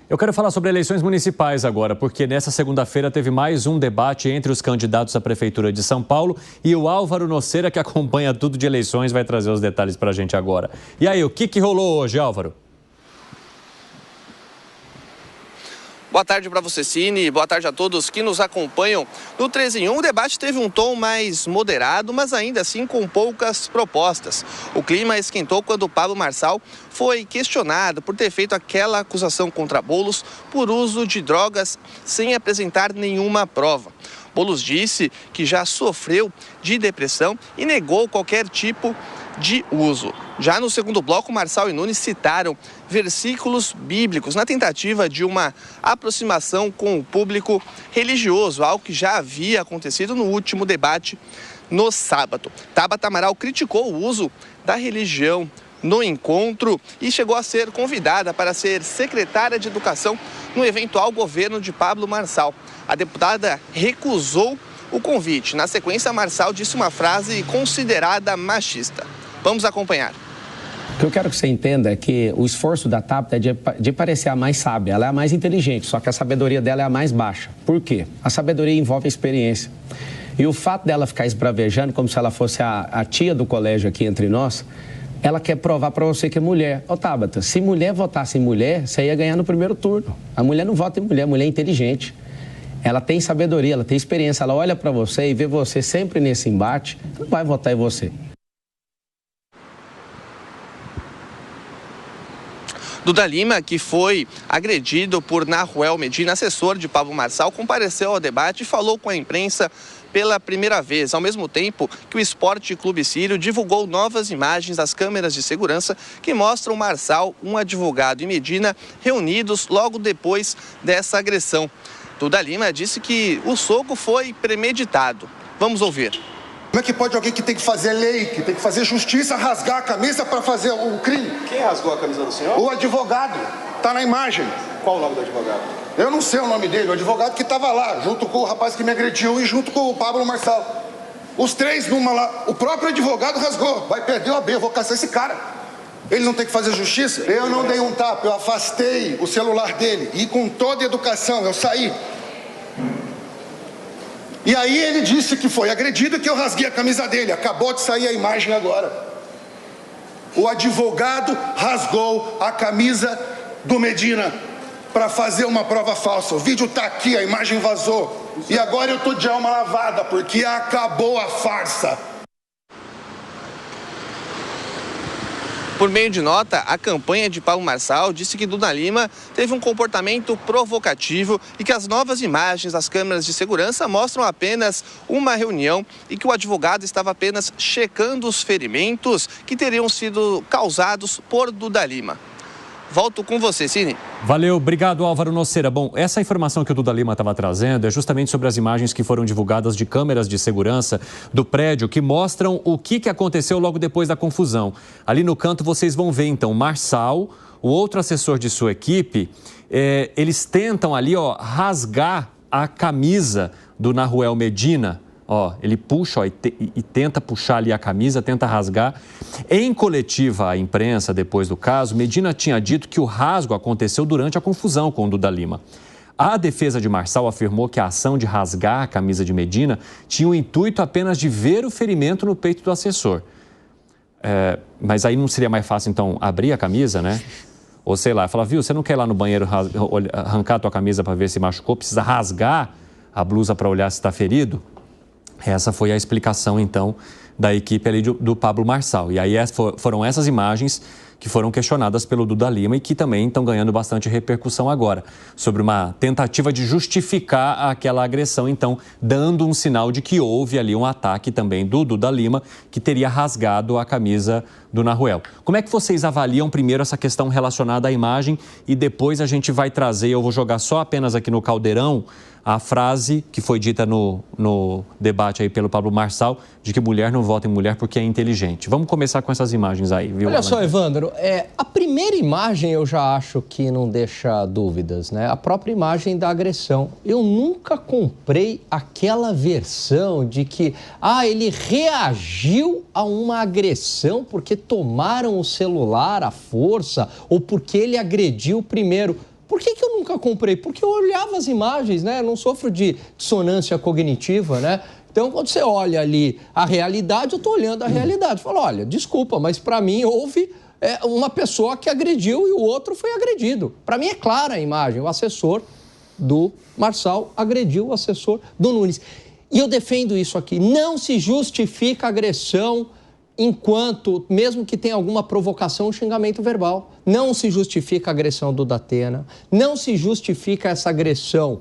Eu quero falar sobre eleições municipais agora, porque nessa segunda-feira teve mais um debate entre os candidatos à Prefeitura de São Paulo e o Álvaro Noceira, que acompanha tudo de eleições, vai trazer os detalhes para a gente agora. E aí, o que rolou hoje, Álvaro? Boa tarde para você, Cine. Boa tarde a todos que nos acompanham no 13 em 1. O debate teve um tom mais moderado, mas ainda assim com poucas propostas. O clima esquentou quando o Pablo Marçal foi questionado por ter feito aquela acusação contra Boulos por uso de drogas sem apresentar nenhuma prova. Boulos disse que já sofreu de depressão e negou qualquer tipo de uso. Já no segundo bloco, Marçal e Nunes citaram versículos bíblicos na tentativa de uma aproximação com o público religioso, algo que já havia acontecido no último debate no sábado. Tabata Amaral criticou o uso da religião no encontro e chegou a ser convidada para ser secretária de Educação no eventual governo de Pablo Marçal. A deputada recusou o convite. Na sequência, Marçal disse uma frase considerada machista. Vamos acompanhar. O que eu quero que você entenda é que o esforço da Tabata é de parecer a mais sábia. Ela é a mais inteligente, só que a sabedoria dela é a mais baixa. Por quê? A sabedoria envolve a experiência. E o fato dela ficar esbravejando como se ela fosse a tia do colégio aqui entre nós, ela quer provar para você que é mulher. Ô Tabata, se mulher votasse em mulher, você ia ganhar no primeiro turno. A mulher não vota em mulher, a mulher é inteligente. Ela tem sabedoria, ela tem experiência, ela olha para você e vê você sempre nesse embate, não vai votar em você. Duda Lima, que foi agredido por Nahuel Medina, assessor de Pablo Marçal, compareceu ao debate e falou com a imprensa pela primeira vez, ao mesmo tempo que o Esporte Clube Sírio divulgou novas imagens das câmeras de segurança que mostram Marçal, um advogado e Medina reunidos logo depois dessa agressão. Duda Lima disse que o soco foi premeditado. Vamos ouvir. Como é que pode alguém que tem que fazer lei, que tem que fazer justiça, rasgar a camisa para fazer o crime? Quem rasgou a camisa do senhor? O advogado, está na imagem. Qual o nome do advogado? Eu não sei o nome dele, o advogado que estava lá, junto com o rapaz que me agrediu e junto com o Pablo Marçal. Os três numa lá, o próprio advogado rasgou. Vai perder o AB, eu vou caçar esse cara. Ele não tem que fazer justiça? Eu não dei um tapa, eu afastei o celular dele e com toda a educação eu saí. E aí ele disse que foi agredido e que eu rasguei a camisa dele. Acabou de sair a imagem agora. O advogado rasgou a camisa do Medina para fazer uma prova falsa. O vídeo está aqui, a imagem vazou. E agora eu estou de alma lavada, porque acabou a farsa. Por meio de nota, a campanha de Pablo Marçal disse que Duda Lima teve um comportamento provocativo e que as novas imagens das câmeras de segurança mostram apenas uma reunião e que o advogado estava apenas checando os ferimentos que teriam sido causados por Duda Lima. Volto com você, Cine. Valeu, obrigado, Álvaro Noceira. Bom, essa informação que o Duda Lima estava trazendo é justamente sobre as imagens que foram divulgadas de câmeras de segurança do prédio que mostram o que aconteceu logo depois da confusão. Ali no canto vocês vão ver, então, Marçal, o outro assessor de sua equipe, eles tentam ali, rasgar a camisa do Nahuel Medina. Ele puxa e tenta puxar ali a camisa, tenta rasgar. Em coletiva à imprensa, depois do caso, Medina tinha dito que o rasgo aconteceu durante a confusão com o Duda Lima. A defesa de Marçal afirmou que a ação de rasgar a camisa de Medina tinha o intuito apenas de ver o ferimento no peito do assessor. Mas aí não seria mais fácil, então, abrir a camisa, né? Ou sei lá, falar, viu, você não quer ir lá no banheiro arrancar a tua camisa para ver se machucou? Precisa rasgar a blusa para olhar se está ferido? Essa foi a explicação, então, da equipe ali do Pablo Marçal. E aí foram essas imagens que foram questionadas pelo Duda Lima e que também estão ganhando bastante repercussão agora, sobre uma tentativa de justificar aquela agressão, então, dando um sinal de que houve ali um ataque também do Duda Lima, que teria rasgado a camisa do Nahuel. Como é que vocês avaliam primeiro essa questão relacionada à imagem e depois a gente vai trazer, eu vou jogar só apenas aqui no caldeirão, a frase que foi dita no debate aí pelo Pablo Marçal, de que mulher não vota em mulher porque é inteligente. Vamos começar com essas imagens aí, viu? Olha só, Evandro, a primeira imagem eu já acho que não deixa dúvidas, né? A própria imagem da agressão. Eu nunca comprei aquela versão de que, ele reagiu a uma agressão porque tomaram o celular à força ou porque ele agrediu primeiro. Por que eu nunca comprei? Porque eu olhava as imagens, né? Eu não sofro de dissonância cognitiva, né? Então, quando você olha ali a realidade, eu estou olhando a realidade. Falo, olha, desculpa, mas para mim houve uma pessoa que agrediu e o outro foi agredido. Para mim é clara a imagem. O assessor do Marçal agrediu o assessor do Nunes. E eu defendo isso aqui. Não se justifica agressão enquanto, mesmo que tenha alguma provocação, xingamento verbal. Não se justifica a agressão do Datena. Não se justifica essa agressão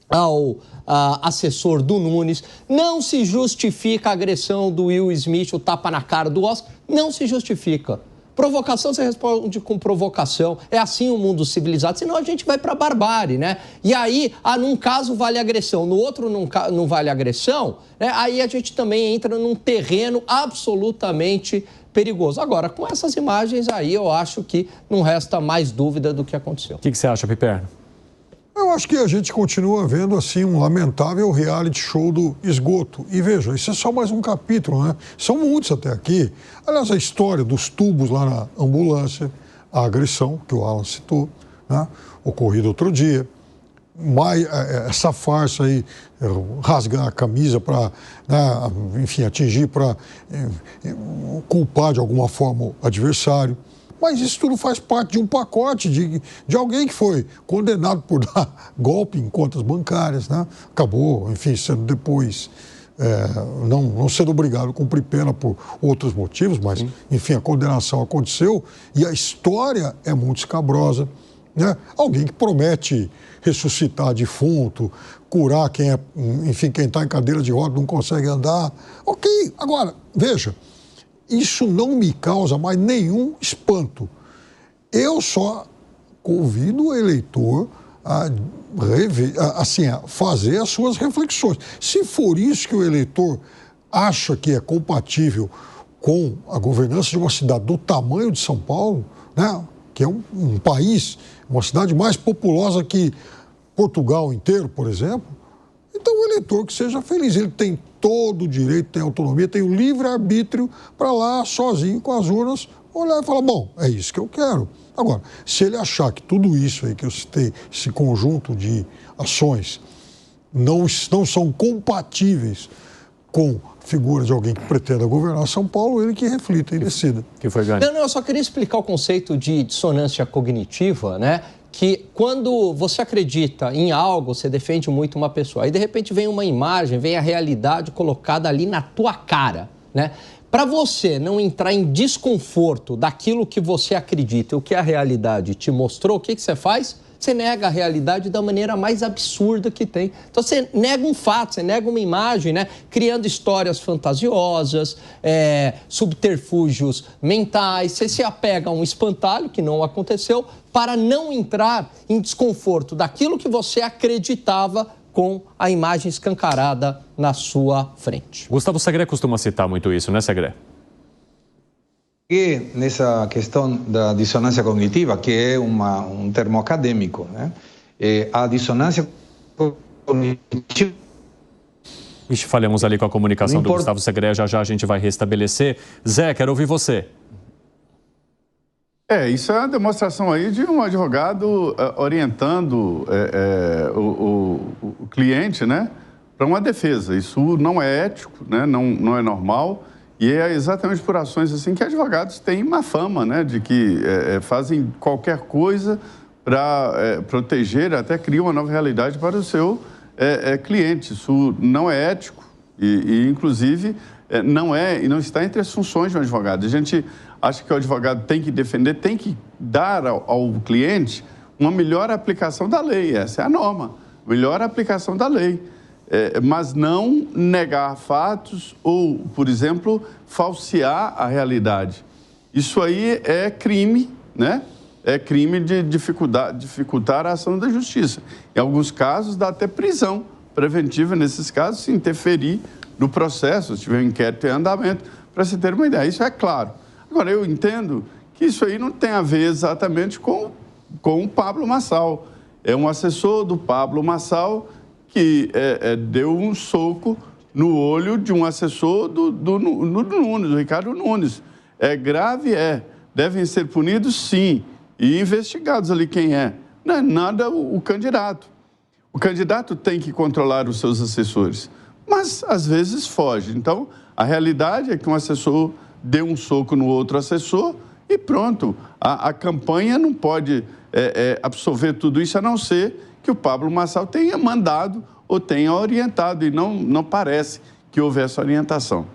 ao assessor do Nunes. Não se justifica a agressão do Will Smith, o tapa na cara do Oscar. Não se justifica. Provocação, você responde com provocação. É assim o mundo civilizado, senão a gente vai para a barbárie, né? E aí, num caso vale agressão, no outro não vale agressão, né? Aí a gente também entra num terreno absolutamente perigoso. Agora, com essas imagens aí, eu acho que não resta mais dúvida do que aconteceu. O que você acha, Piperno? Eu acho que a gente continua vendo, assim, um lamentável reality show do esgoto. E veja, isso é só mais um capítulo, né? São muitos até aqui. Aliás, a história dos tubos lá na ambulância, a agressão que o Alan citou, né? Ocorrida outro dia. Essa farsa aí, rasgar a camisa para, né, enfim, atingir, para culpar de alguma forma o adversário. Mas isso tudo faz parte de um pacote de alguém que foi condenado por dar golpe em contas bancárias, né? Acabou, enfim, sendo depois, não sendo obrigado a cumprir pena por outros motivos, mas, enfim, a condenação aconteceu e a história é muito escabrosa, né? Alguém que promete ressuscitar defunto, curar quem está em cadeira de roda, não consegue andar. Ok, agora, veja, isso não me causa mais nenhum espanto. Eu só convido o eleitor a fazer as suas reflexões. Se for isso que o eleitor acha que é compatível com a governança de uma cidade do tamanho de São Paulo, né, que é um país, uma cidade mais populosa que Portugal inteiro, por exemplo, então o eleitor que seja feliz. Ele tem todo o direito, tem autonomia, tem o livre-arbítrio para lá, sozinho, com as urnas, olhar e falar, bom, é isso que eu quero. Agora, se ele achar que tudo isso aí que eu citei, esse conjunto de ações, não são compatíveis com a figura de alguém que pretenda governar São Paulo, ele que reflita e decida. Que foi ganho. Não, eu só queria explicar o conceito de dissonância cognitiva, né? Que quando você acredita em algo, você defende muito uma pessoa. Aí, de repente, vem uma imagem, vem a realidade colocada ali na tua cara, né? Para você não entrar em desconforto daquilo que você acredita, o que a realidade te mostrou, o que você faz? Você nega a realidade da maneira mais absurda que tem. Então, você nega um fato, você nega uma imagem, né? Criando histórias fantasiosas, subterfúgios mentais. Você se apega a um espantalho, que não aconteceu, para não entrar em desconforto daquilo que você acreditava com a imagem escancarada na sua frente. Gustavo Segré costuma citar muito isso, né, Segré? E nessa questão da dissonância cognitiva, que é um termo acadêmico, né? A dissonância cognitiva... Falhamos ali com a comunicação do Gustavo Segré, já a gente vai restabelecer. Zé, quero ouvir você. Isso é uma demonstração aí de um advogado orientando o cliente, né, para uma defesa. Isso não é ético, né, não é normal. E é exatamente por ações assim que advogados têm uma fama, né, de que fazem qualquer coisa para proteger, até criam uma nova realidade para o seu cliente. Isso não é ético e inclusive, não está entre as funções de um advogado. A gente acha que o advogado tem que defender, tem que dar ao cliente uma melhor aplicação da lei. Essa é a norma, melhor aplicação da lei. Mas não negar fatos ou, por exemplo, falsear a realidade. Isso aí é crime, né? É crime de dificultar a ação da justiça. Em alguns casos, dá até prisão preventiva, nesses casos, se interferir no processo, se tiver um inquérito em andamento, para se ter uma ideia. Isso é claro. Agora, eu entendo que isso aí não tem a ver exatamente com o Pablo Marçal. É um assessor do Pablo Marçal que deu um soco no olho de um assessor do Nunes, do Ricardo Nunes. É grave? Devem ser punidos, sim, e investigados ali quem é. não é nada o candidato. O candidato tem que controlar os seus assessores, mas às vezes foge. Então, a realidade é que um assessor deu um soco no outro assessor e pronto. A campanha não pode absorver tudo isso, a não ser que o Pablo Marçal tenha mandado ou tenha orientado, e não parece que houve essa orientação.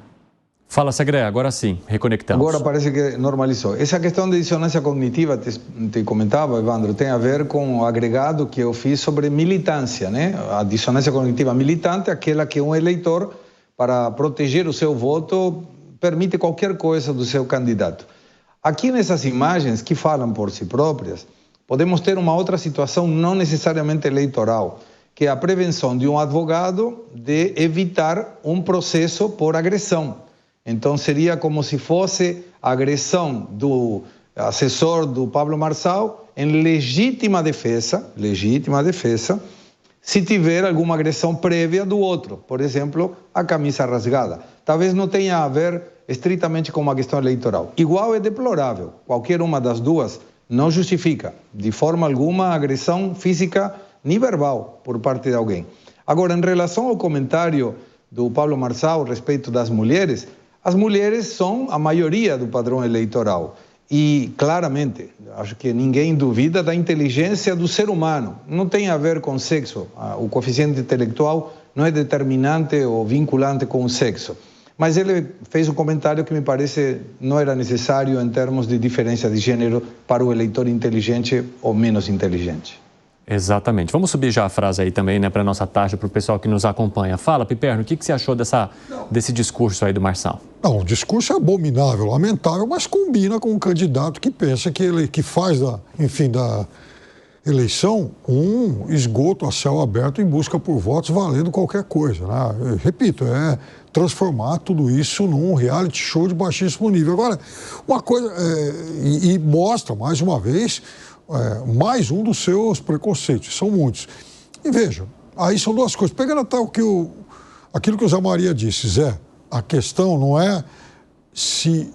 Fala, Segré, agora sim, reconectamos. Agora parece que normalizou. Essa questão de dissonância cognitiva, te comentava, Evandro, tem a ver com o agregado que eu fiz sobre militância, né? A dissonância cognitiva militante é aquela que um eleitor, para proteger o seu voto, permite qualquer coisa do seu candidato. Aqui nessas imagens que falam por si próprias, podemos ter uma outra situação não necessariamente eleitoral, que é a prevenção de um advogado de evitar um processo por agressão. Então, seria como se fosse a agressão do assessor do Pablo Marçal em legítima defesa, se tiver alguma agressão prévia do outro, por exemplo, a camisa rasgada. Talvez não tenha a ver estritamente com uma questão eleitoral. Igual é deplorável, qualquer uma das duas não justifica, de forma alguma, a agressão física nem verbal por parte de alguém. Agora, em relação ao comentário do Pablo Marçal a respeito das mulheres, as mulheres são a maioria do padrão eleitoral e, claramente, acho que ninguém duvida da inteligência do ser humano. Não tem a ver com sexo. O coeficiente intelectual não é determinante ou vinculante com o sexo. Mas ele fez um comentário que me parece não era necessário em termos de diferença de gênero para o eleitor inteligente ou menos inteligente. Exatamente. Vamos subir já a frase aí também, né, para a nossa taxa, para o pessoal que nos acompanha. Fala, Piperno, o que você achou desse discurso aí do Marçal? Não, o discurso é abominável, lamentável, mas combina com um candidato que pensa que faz da eleição um esgoto a céu aberto em busca por votos valendo qualquer coisa, né? Eu repito, é transformar tudo isso num reality show de baixíssimo nível. Agora, uma coisa, e mostra mais uma vez mais um dos seus preconceitos, são muitos. E veja, aí são duas coisas. Pegando até aquilo que o Zé Maria disse, Zé, a questão não é se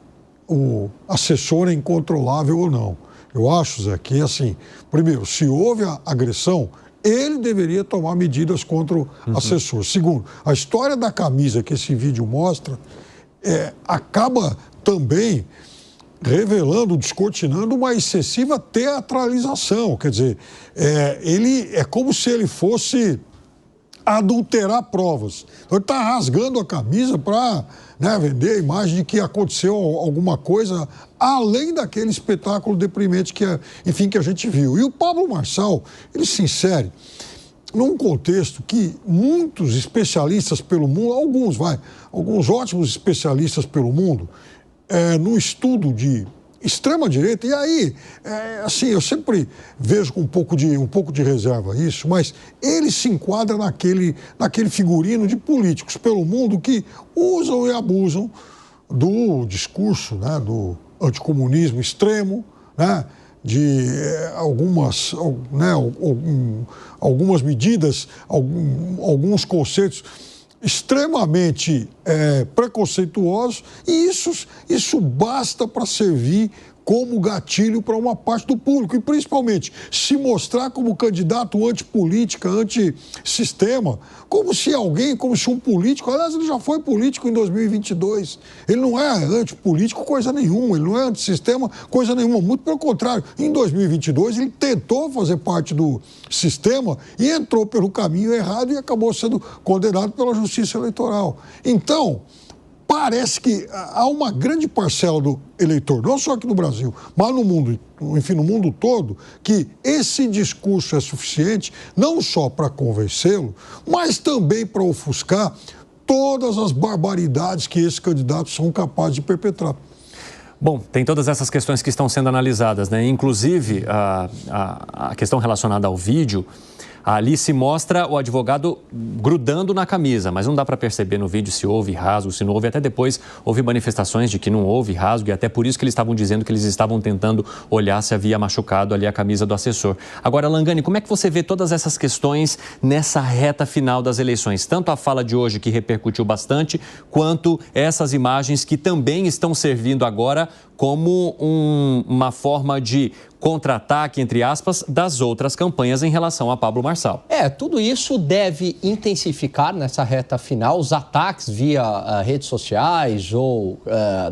o assessor é incontrolável ou não. Eu acho, Zé, que assim, primeiro, se houve a agressão, ele deveria tomar medidas contra o assessor. Segundo, a história da camisa que esse vídeo mostra acaba também revelando, descortinando uma excessiva teatralização. Quer dizer, ele é como se ele fosse adulterar provas. Então, ele está rasgando a camisa para vender a imagem de que aconteceu alguma coisa além daquele espetáculo deprimente que a gente viu. E o Pablo Marçal, ele se insere num contexto que muitos especialistas pelo mundo, alguns ótimos especialistas pelo mundo, no estudo de extrema-direita, e aí, assim, eu sempre vejo com um pouco de reserva isso, mas ele se enquadra naquele figurino de políticos pelo mundo que usam e abusam do discurso, né, do anticomunismo extremo, né, de algumas medidas, alguns conceitos extremamente preconceituosos, e isso basta para servir como gatilho para uma parte do público, e principalmente se mostrar como candidato antipolítica, antissistema, como se um político, aliás, ele já foi político em 2022, ele não é antipolítico coisa nenhuma, ele não é antissistema coisa nenhuma, muito pelo contrário, em 2022 ele tentou fazer parte do sistema e entrou pelo caminho errado e acabou sendo condenado pela Justiça Eleitoral. Então, parece que há uma grande parcela do eleitor, não só aqui no Brasil, mas no mundo, enfim, no mundo todo, que esse discurso é suficiente não só para convencê-lo, mas também para ofuscar todas as barbaridades que esses candidatos são capazes de perpetrar. Bom, tem todas essas questões que estão sendo analisadas, né? Inclusive a questão relacionada ao vídeo. Ali se mostra o advogado grudando na camisa, mas não dá para perceber no vídeo se houve rasgo, se não houve. Até depois houve manifestações de que não houve rasgo e até por isso que eles estavam dizendo que eles estavam tentando olhar se havia machucado ali a camisa do assessor. Agora, Langani, como é que você vê todas essas questões nessa reta final das eleições? Tanto a fala de hoje, que repercutiu bastante, quanto essas imagens que também estão servindo agora como uma forma de contra-ataque, entre aspas, das outras campanhas em relação a Pablo Marçal. Tudo isso deve intensificar nessa reta final, os ataques via redes sociais ou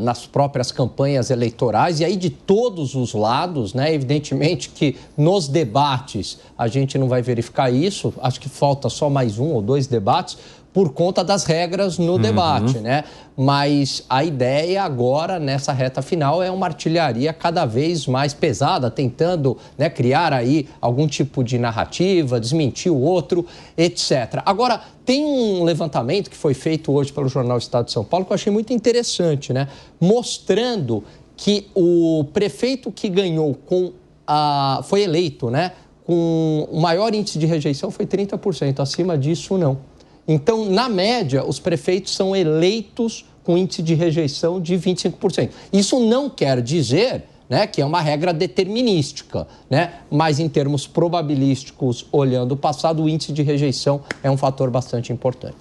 nas próprias campanhas eleitorais, e aí de todos os lados, né? Evidentemente que nos debates a gente não vai verificar isso, acho que falta só mais 1 ou 2 debates, por conta das regras no debate, né? Mas a ideia agora, nessa reta final, é uma artilharia cada vez mais pesada, tentando, né, criar aí algum tipo de narrativa, desmentir o outro, etc. Agora, tem um levantamento que foi feito hoje pelo jornal Estado de São Paulo que eu achei muito interessante, né? Mostrando que o prefeito que ganhou foi eleito, né, com o maior índice de rejeição foi 30%, acima disso não. Então, na média, os prefeitos são eleitos com índice de rejeição de 25%. Isso não quer dizer, né, que é uma regra determinística, né? Mas em termos probabilísticos, olhando o passado, o índice de rejeição é um fator bastante importante.